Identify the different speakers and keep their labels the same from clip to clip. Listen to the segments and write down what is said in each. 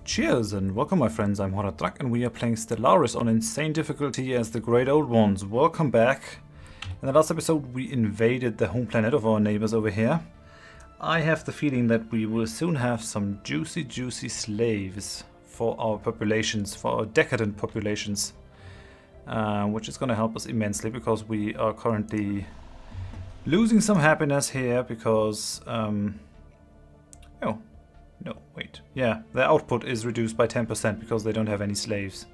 Speaker 1: Cheers and welcome my friends, I'm Horath Drak and we are playing Stellaris on insane difficulty as the Great Old Ones. Welcome back. In the last episode we invaded the home planet of our neighbors over here. I have the feeling that we will soon have some juicy slaves for our populations, for our decadent populations. Which is going to help us immensely because we are currently losing some happiness here because... No, wait. Yeah, their output is reduced by 10% because they don't have any slaves.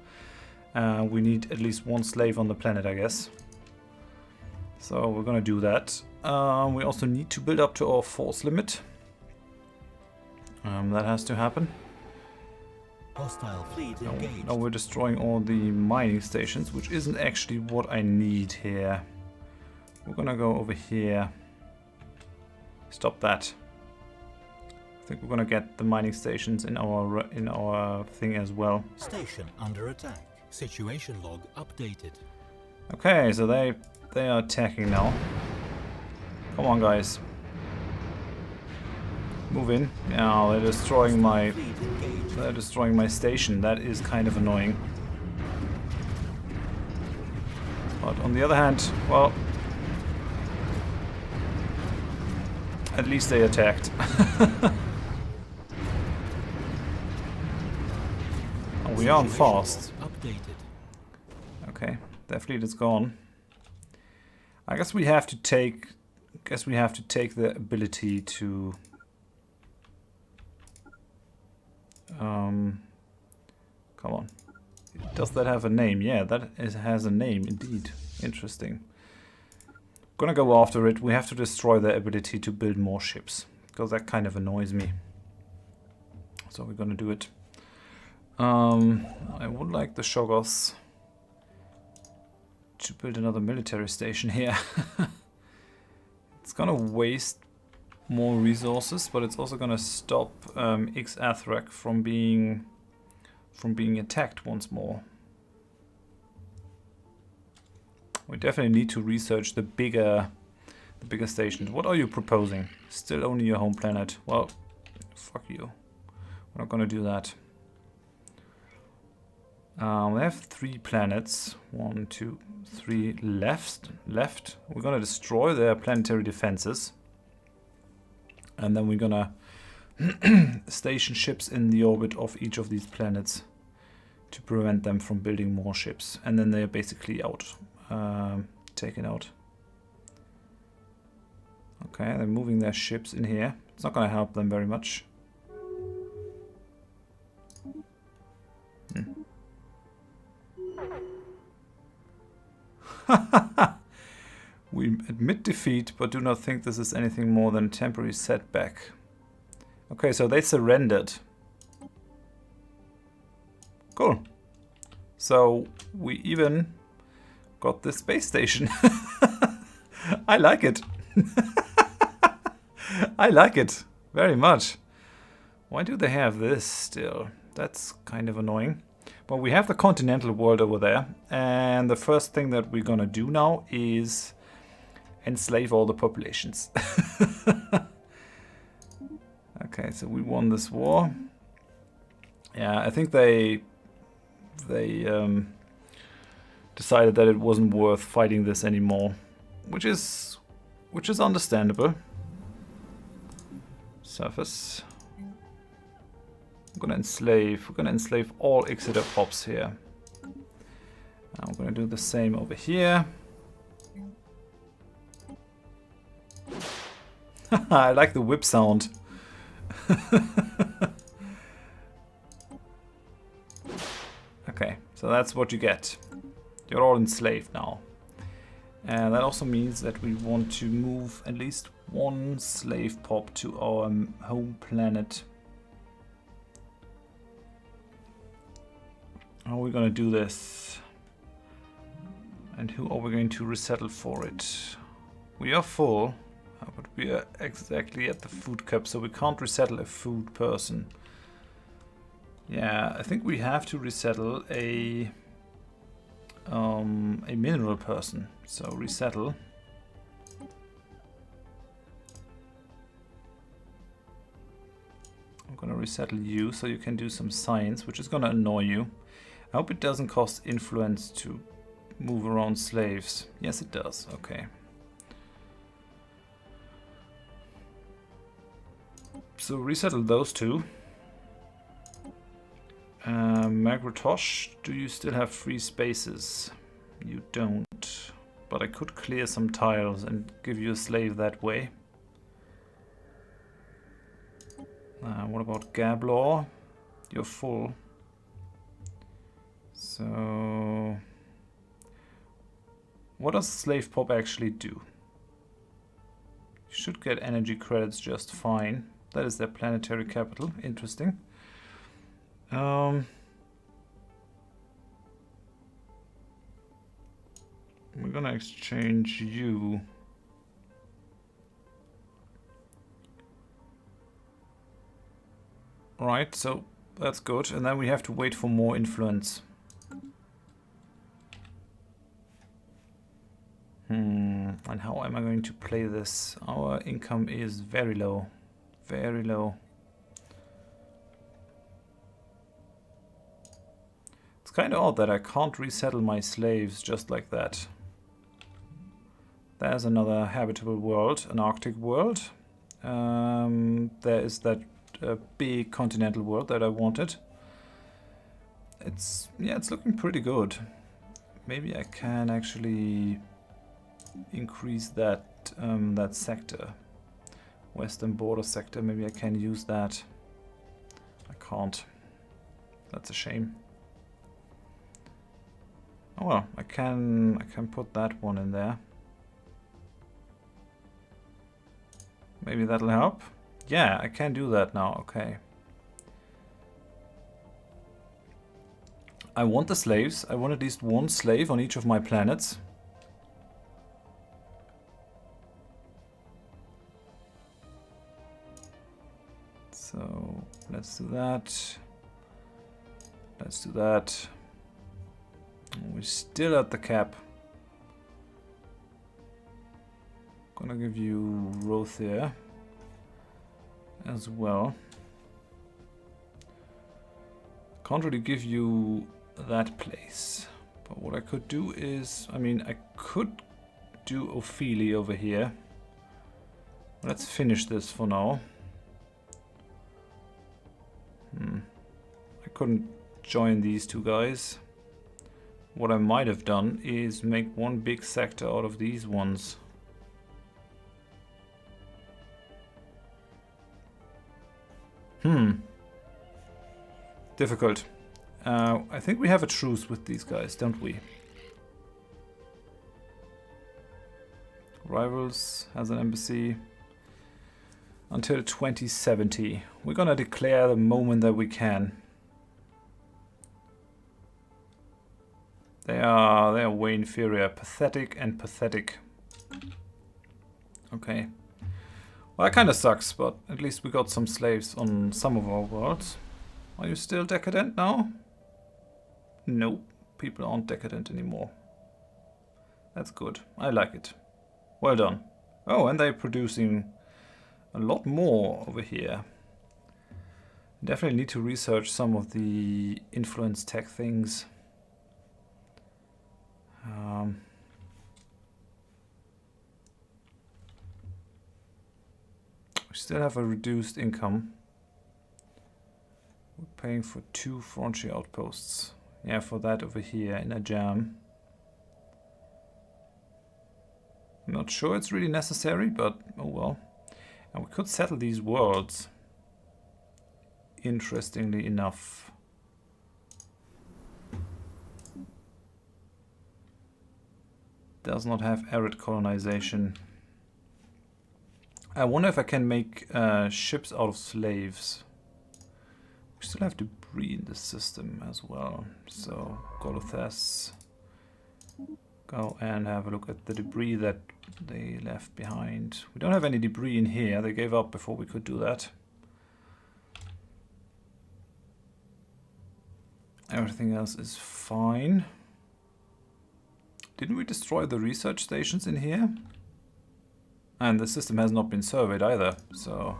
Speaker 1: We need at least one slave on the planet, I guess. So we're gonna do that. We also need to build up to our force limit. That has to happen.
Speaker 2: Hostile fleet engaged.
Speaker 1: Now we're destroying all the mining stations, which isn't actually what I need here. We're gonna go over here. Stop that. I think we're gonna get the mining stations in our thing as well.
Speaker 2: Station under attack. Situation log updated.
Speaker 1: Okay, so they are attacking now. Come on, guys. Move in. Now they're destroying my station. That is kind of annoying. But on the other hand, well, at least they attacked. We are on fast. Okay, their fleet is gone. I guess we have to take. The ability to. Come on. Does that have a name? Yeah, has a name indeed. Interesting. Gonna go after it. We have to destroy their ability to build more ships because that kind of annoys me. So we're gonna do it. I would like the Shoggoths to build another military station here. It's gonna waste more resources, but it's also gonna stop Xathrak from being attacked once more. We definitely need to research the bigger stations. What are you proposing? Still only your home planet. Well, fuck you. We're not gonna do that. We have 3 planets. 1, 2, 3 left. We're gonna destroy their planetary defenses. And then we're gonna station ships in the orbit of each of these planets to prevent them from building more ships. And then they're basically out. Taken out. Okay, they're moving their ships in here. It's not gonna help them very much. We admit defeat, but do not think this is anything more than a temporary setback. Okay, so they surrendered. Cool. So we even got this space station. I like it. I like it very much. Why do they have this still? That's kind of annoying. But we have the continental world over there, and the first thing that we're gonna do now is enslave all the populations. Okay, so we won this war. Yeah, I think they decided that it wasn't worth fighting this anymore, which is understandable. Surface. We're gonna enslave all Exeter pops here. Now we're gonna do the same over here. I like the whip sound. Okay, so that's what you get. You're all enslaved now. And that also means that we want to move at least one slave pop to our home planet. How are we going to do this? And who are we going to resettle for it? We are full, but we are exactly at the food cap, so we can't resettle a food person. Yeah, I think we have to resettle a mineral person. So resettle. I'm Gonna resettle you so you can do some science, which is gonna annoy you. I hope it doesn't cost influence to move around slaves. Yes, it does. Okay. So resettle those two. Magratosh, do you still have free spaces? You don't. But I could clear some tiles and give you a slave that way. What about Xplore? You're full. So... what does slave pop actually do? You should get energy credits just fine. That is their planetary capital. Interesting. We're gonna exchange you. Right, so that's good. And then we have to wait for more influence. And how am I going to play this? Our income is very low. Very low. It's kind of odd that I can't resettle my slaves just like that. There's another habitable world, an Arctic world. There is that big continental world that I wanted. It's looking pretty good. Maybe I can actually increase that that sector, western border sector. Maybe I can use that. I can't. That's a shame. Oh well, I can put that one in there. Maybe that'll help. Yeah, I can do that now. Okay. I want the slaves. I want at least one slave on each of my planets. So let's do that. Let's do that. We're still at the cap. Gonna give you Horath here as well. Can't really give you that place. But what I could do is, I mean, I could do Ophelia over here. Let's finish this for now. I couldn't join these two guys. What I might have done is make one big sector out of these ones. Difficult. I think we have a truce with these guys, don't we? Rivals has an embassy until 2070. We're gonna declare the moment that we can. They are way inferior. Pathetic and pathetic. Okay. Well, that kind of sucks, but at least we got some slaves on some of our worlds. Are you still decadent now? Nope. People aren't decadent anymore. That's good. I like it. Well done. Oh, and they're producing a lot more over here. Definitely need to research some of the influence tech things. We still have a reduced income. We're paying for 2 frontier outposts. Yeah, for that over here in a jam. I'm not sure it's really necessary, but oh well. And we could settle these worlds. Interestingly enough. Does not have arid colonization. I wonder if I can make ships out of slaves. We still have debris in the system as well. So, Golothes. Go and have a look at the debris that they left behind. We don't have any debris in here. They gave up before we could do that. Everything else is fine. Didn't we destroy the research stations in here? And the system has not been surveyed either, so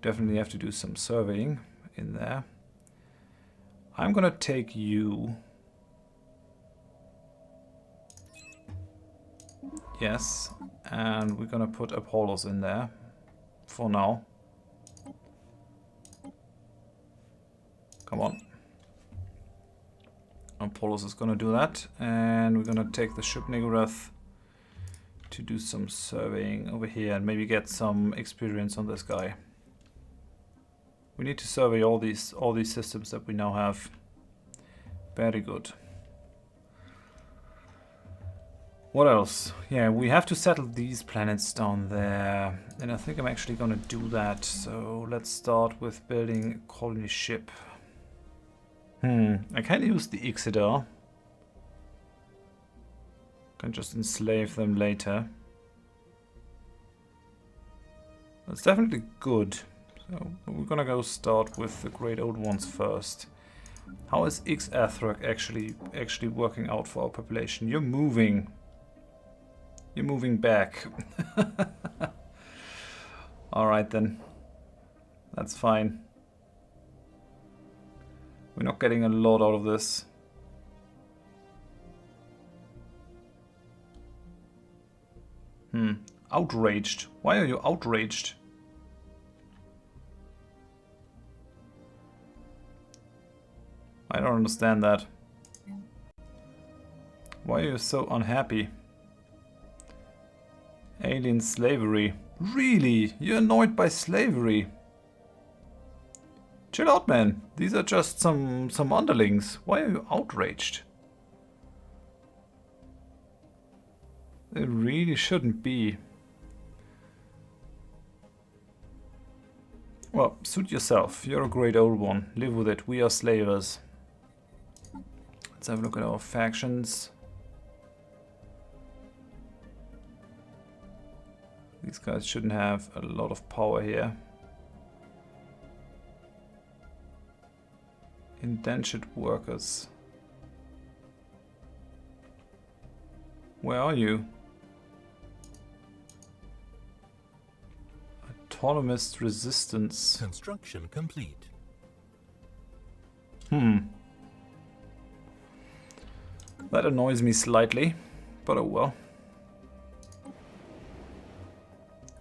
Speaker 1: definitely have to do some surveying in there. I'm gonna take you. Yes, and we're gonna put Apollos in there for now. Come on. Apollos is gonna do that, and we're gonna take the ship Horath to do some surveying over here and maybe get some experience on this guy. We need to survey all these systems that we now have. Very good. What else? Yeah, we have to settle these planets down there, and I think I'm actually gonna do that. So let's start with building a colony ship. I can use the Crusader. Can just enslave them later. That's definitely good. So we're gonna go start with the Great Old Ones first. How is Xterminate actually working out for our population? You're moving. You're moving back. Alright then. That's fine. We're not getting a lot out of this. Outraged. Why are you outraged? I don't understand that. Why are you so unhappy? Alien slavery. Really? You're annoyed by slavery? Chill out, man. These are just some underlings. Why are you outraged? It really shouldn't be. Well, suit yourself. You're a great old one. Live with it. We are slavers. Let's have a look at our factions. These guys shouldn't have a lot of power here. Indentured workers. Where are you? Autonomous resistance.
Speaker 2: Construction complete.
Speaker 1: That annoys me slightly, but oh well.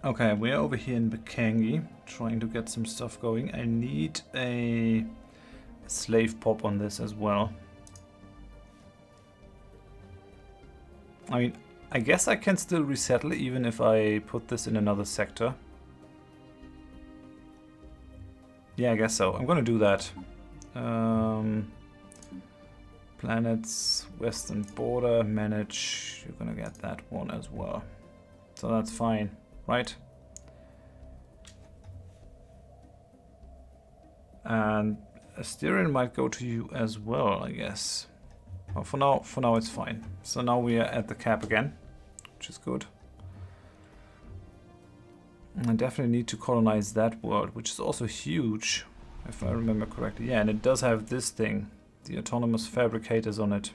Speaker 1: Okay, we're over here in Bakangi, trying to get some stuff going. I need a slave pop on this as well. I mean, I guess I can still resettle even if I put this in another sector. Yeah, I guess so. I'm gonna do that. Planets, western border, manage. You're gonna get that one as well. So that's fine, right? And Asterion might go to you as well, I guess. Well, for now it's fine. So now we are at the cap again, which is good. I definitely need to colonize that world, which is also huge, if I remember correctly. Yeah, and it does have this thing, the autonomous fabricators on it,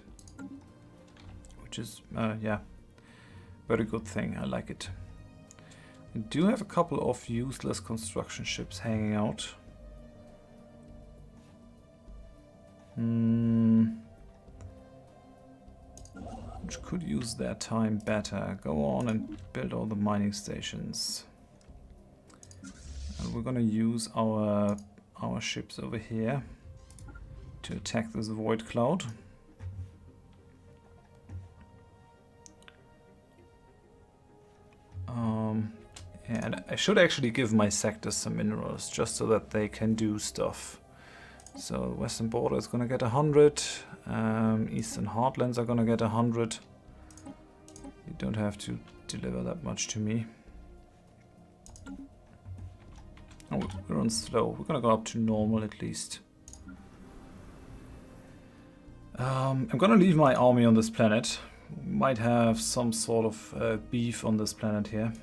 Speaker 1: which is, yeah, very good thing. I like it. I do have a couple of useless construction ships hanging out. Which could use their time better. Go on and build all the mining stations. And we're gonna use our ships over here to attack this void cloud. Yeah, and I should actually give my sectors some minerals just so that they can do stuff. So western border is gonna get 100. Eastern heartlands are gonna get 100. You don't have to deliver that much to me. Oh, we're on slow. We're gonna go up to normal at least. I'm gonna leave my army on this planet. Might have some sort of beef on this planet here.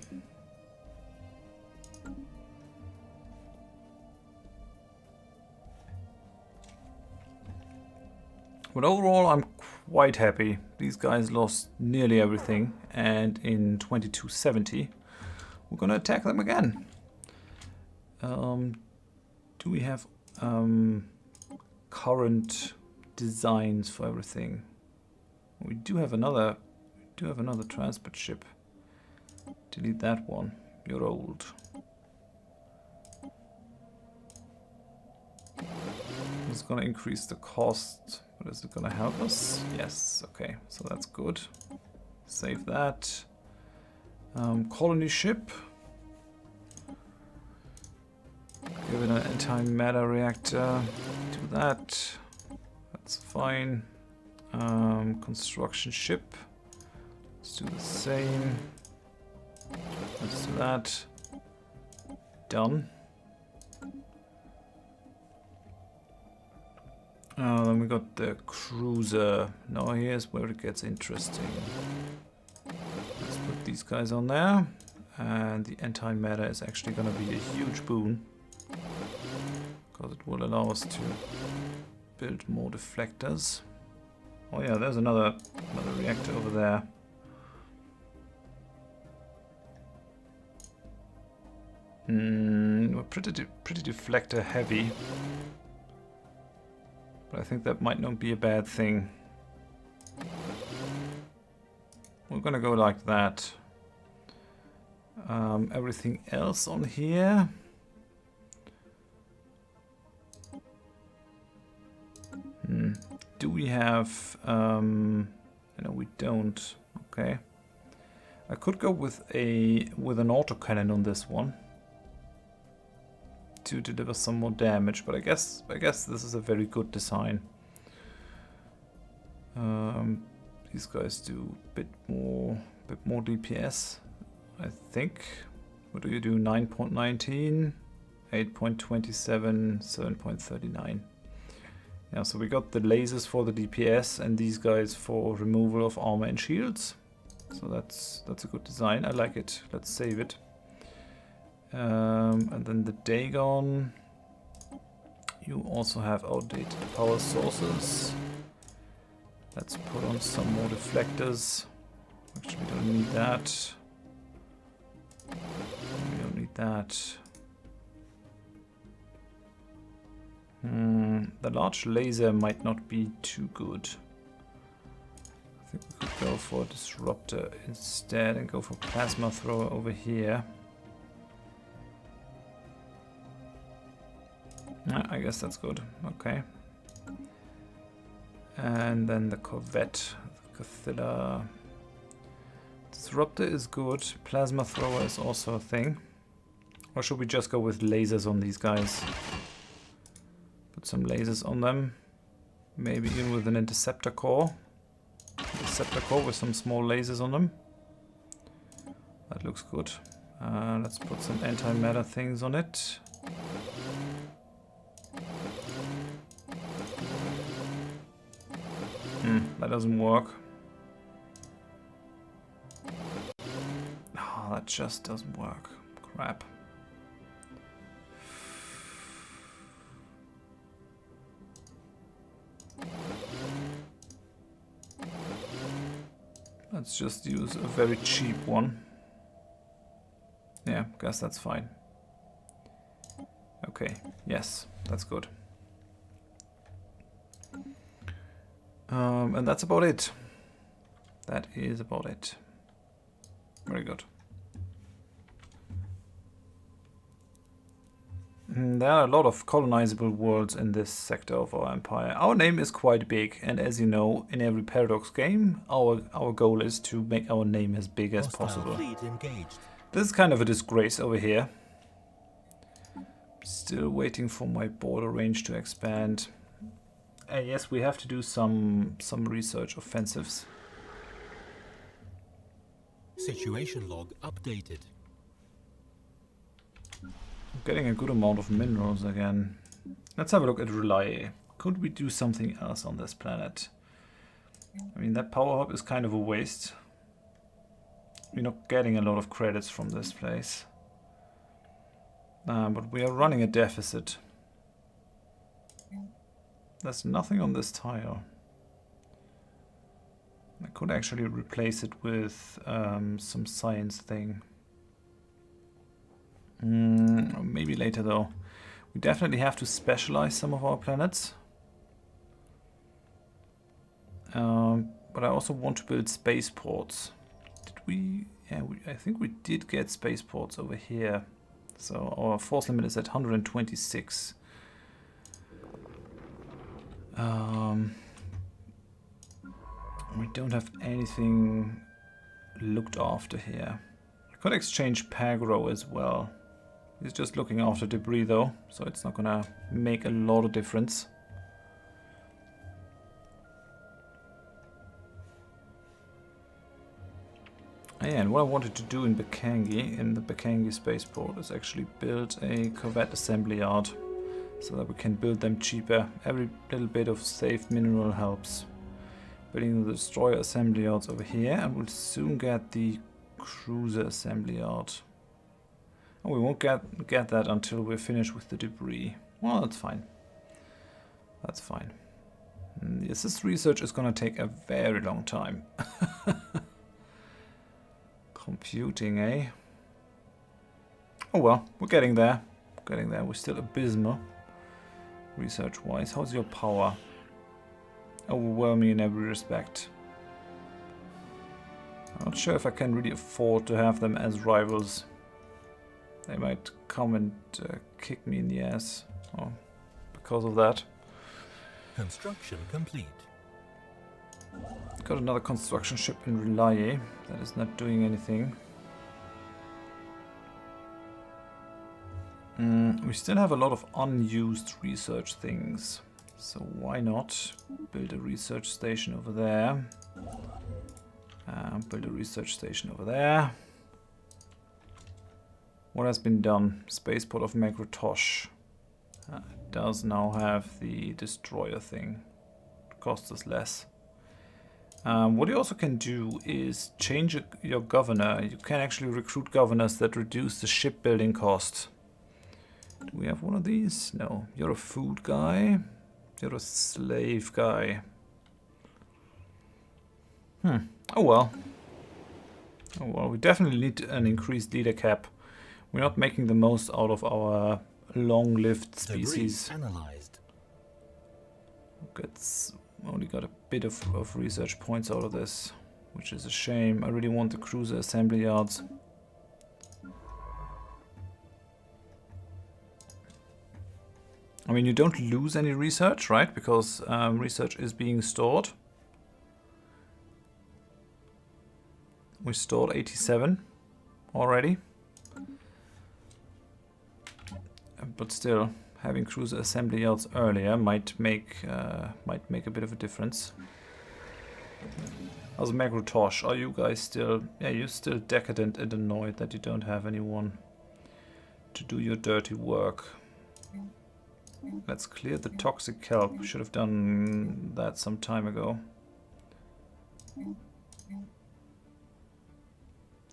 Speaker 1: But overall, I'm quite happy. These guys lost nearly everything, and in 2270, we're gonna attack them again. Do we have current designs for everything? We do have another transport ship. Delete that one. You're old. It's gonna increase the cost, but is it gonna help us? Yes, okay, so that's good. Save that. Colony ship. Give it an antimatter reactor. Do that. That's fine. Construction ship. Let's do the same. Let's do that. Done. Then we got the cruiser. Now here's where it gets interesting. Let's put these guys on there. And the antimatter is actually going to be a huge boon. Because it will allow us to build more deflectors. Oh yeah, there's another reactor over there. We're pretty deflector heavy. But I think that might not be a bad thing. We're gonna go like that. Everything else on here. Do we have... no, we don't. Okay. I could go with an autocannon on this one to deliver some more damage, but I guess this is a very good design. These guys do a bit more DPS, I think. What do you do? 9.19, 8.27, 7.39. Yeah, so we got the lasers for the DPS and these guys for removal of armor and shields. So that's a good design. I like it. Let's save it. And then the Dagon. You also have outdated power sources. Let's put on some more deflectors. Actually, we don't need that. We don't need that. The large laser might not be too good. I think we could go for a disruptor instead and go for plasma thrower over here. I guess that's good. Okay. And then the corvette, the Cthulhu. Disruptor is good. Plasma thrower is also a thing. Or should we just go with lasers on these guys? Put some lasers on them. Maybe even with an interceptor core. Interceptor core with some small lasers on them. That looks good. Let's put some antimatter things on it. That doesn't work. Oh, that just doesn't work. Crap. Let's just use a very cheap one. Yeah, guess that's fine. Okay, yes, that's good. And that's about it. That is about it. Very good. There are a lot of colonizable worlds in this sector of our empire. Our name is quite big, and as you know, in every Paradox game, our goal is to make our name as big as possible. This is kind of a disgrace over here. Still waiting for my border range to expand. Yes, we have to do some research offensives.
Speaker 2: Situation log updated.
Speaker 1: I'm getting a good amount of minerals again. Let's have a look at R'lyeh. Could we do something else on this planet? I mean, that power hub is kind of a waste. We're not getting a lot of credits from this place. But we are running a deficit. There's nothing on this tile. I could actually replace it with some science thing. Maybe later though. We definitely have to specialize some of our planets. But I also want to build spaceports. Did we? Yeah, I think we did get spaceports over here. So our force limit is at 126. We don't have anything looked after here. I could exchange Pagro as well. He's just looking after debris though, so it's not gonna make a lot of difference. And what I wanted to do in Bakangi, in the Bakangi spaceport, is actually build a corvette assembly yard so that we can build them cheaper. Every little bit of saved mineral helps. Building the destroyer assembly yards over here, and we'll soon get the cruiser assembly yard. Oh, we won't get that until we're finished with the debris. Well, that's fine. That's fine. Yes, this research is gonna take a very long time. Computing, eh? Oh well, we're getting there. We're getting there. We're still abysmal, research-wise. How's your power? Overwhelming in every respect. I'm not sure if I can really afford to have them as rivals. They might come and kick me in the ass. Oh, because of that.
Speaker 2: Construction complete.
Speaker 1: Got another construction ship in R'lyeh that is not doing anything. We still have a lot of unused research things, so why not build a research station over there? Build a research station over there. What has been done? Spaceport of Megratosh. It does now have the destroyer thing. It costs us less. What you also can do is change your governor. You can actually recruit governors that reduce the shipbuilding cost. Do we have one of these? No. You're a food guy. You're a slave guy. Oh well. Oh well, we definitely need an increased leader cap. We're not making the most out of our long-lived species.
Speaker 2: Analyzed.
Speaker 1: It's only got a bit of research points out of this, which is a shame. I really want the cruiser assembly yards. I mean, you don't lose any research, right? Because research is being stored. We stored 87 already. But still, having cruiser assembly yards earlier might make a bit of a difference. How's Megratosh? Are you guys still... Yeah, you're still decadent and annoyed that you don't have anyone to do your dirty work. Let's clear the toxic kelp. Should have done that some time ago.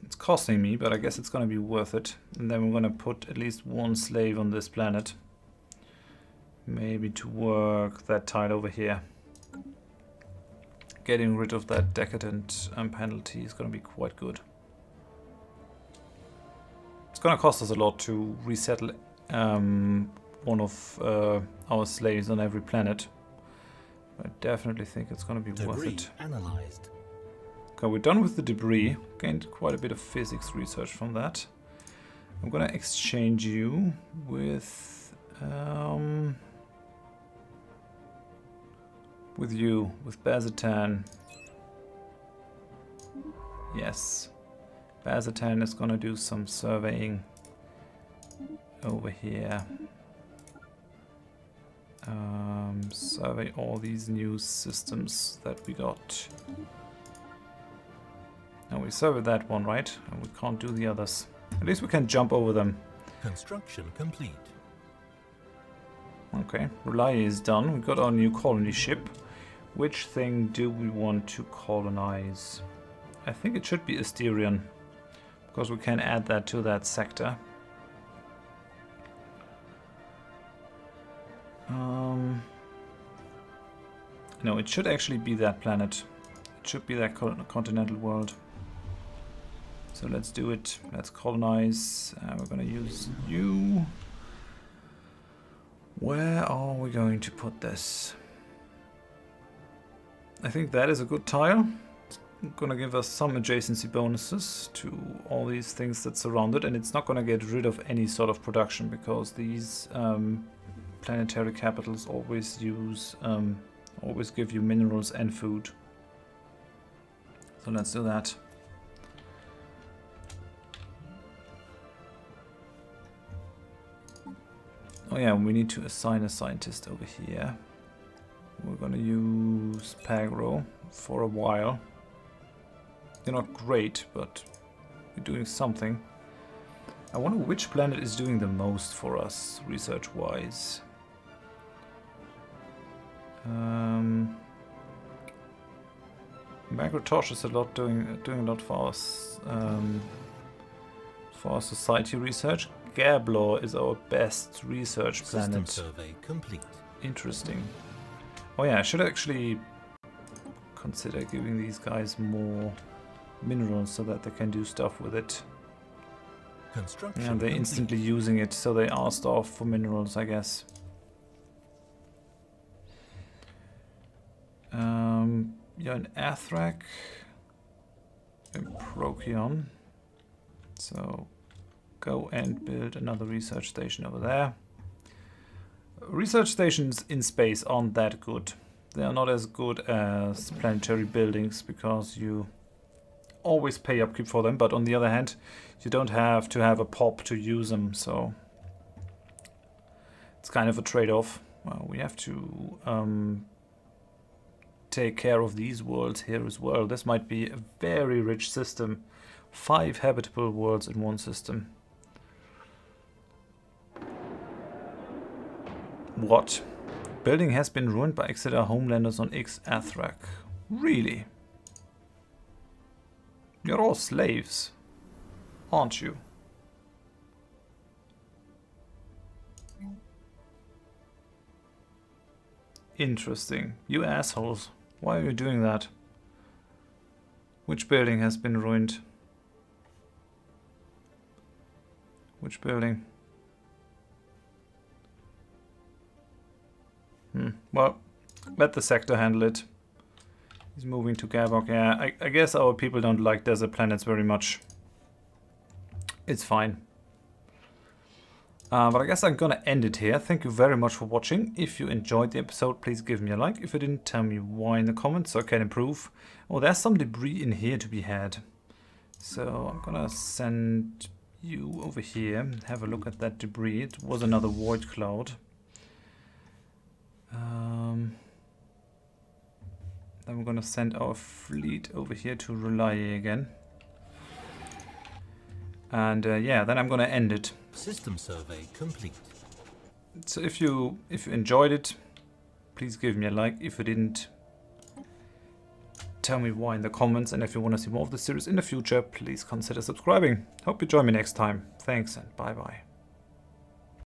Speaker 1: It's costing me, but I guess it's gonna be worth it. And then we're gonna put at least one slave on this planet. Maybe to work that tile over here. Getting rid of that decadent penalty is gonna be quite good. It's gonna cost us a lot to resettle one of our slaves on every planet. I definitely think it's gonna be worth it.
Speaker 2: Analyzed.
Speaker 1: Okay, we're done with the debris. Gained quite a bit of physics research from that. I'm gonna exchange you with Bazatan. Yes, Bazatan is gonna do some surveying over here. Survey all these new systems that we got. Now we surveyed that one, right? And we can't do the others. At least we can jump over them.
Speaker 2: Construction complete.
Speaker 1: Okay, R'lyeh is done. We got our new colony ship. Which thing do we want to colonize? I think it should be Asterion, because we can add that to that sector. No, it should actually be that planet. It should be that continental world. So let's do it. Let's colonize. We're gonna use you. Where are we going to put this? I think that is a good tile. It's gonna give us some adjacency bonuses to all these things that surround it, and it's not gonna get rid of any sort of production because these planetary capitals always give you minerals and food. So let's do that. Oh yeah, we need to assign a scientist over here. We're gonna use Pagro for a while. They're not great, but we're doing something. I wonder which planet is doing the most for us, research-wise. Magrotosh is doing a lot for us, for our society research. Xplore is our best research planet.
Speaker 2: System survey complete.
Speaker 1: Interesting. Oh yeah, I should actually consider giving these guys more minerals so that they can do stuff with it.
Speaker 2: Construction.
Speaker 1: Yeah, they're instantly using it, so they are starved for minerals, I guess. You're in Drak in Procyon. So go and build another research station over there. Research stations in space aren't that good. They are not as good as planetary buildings because you always pay upkeep for them, but on the other hand, you don't have to have a pop to use them, so it's kind of a trade-off. Well, we have to take care of these worlds here as well. This might be a very rich system. 5 habitable worlds in one system. What? Building has been ruined by Exeter homelanders on Drak. Really? You're all slaves, aren't you? Interesting. You assholes. Why are you doing that? Which building has been ruined? Which building? Well, let the sector handle it. He's moving to Gabok. Yeah, I guess our people don't like desert planets very much. It's fine. But I guess I'm gonna end it here. Thank you very much for watching. If you enjoyed the episode, please give me a like. If you didn't, tell me why in the comments so I can improve. Oh, there's some debris in here to be had. So I'm gonna send you over here. Have a look at that debris. It was another void cloud. Then we're gonna send our fleet over here to R'lyeh again. And yeah, then I'm gonna end it.
Speaker 2: System survey complete.
Speaker 1: So if you enjoyed it, please give me a like. If you didn't, tell me why in the comments. And if you want to see more of the series in the future, please consider subscribing. Hope you join me next time. Thanks and bye bye.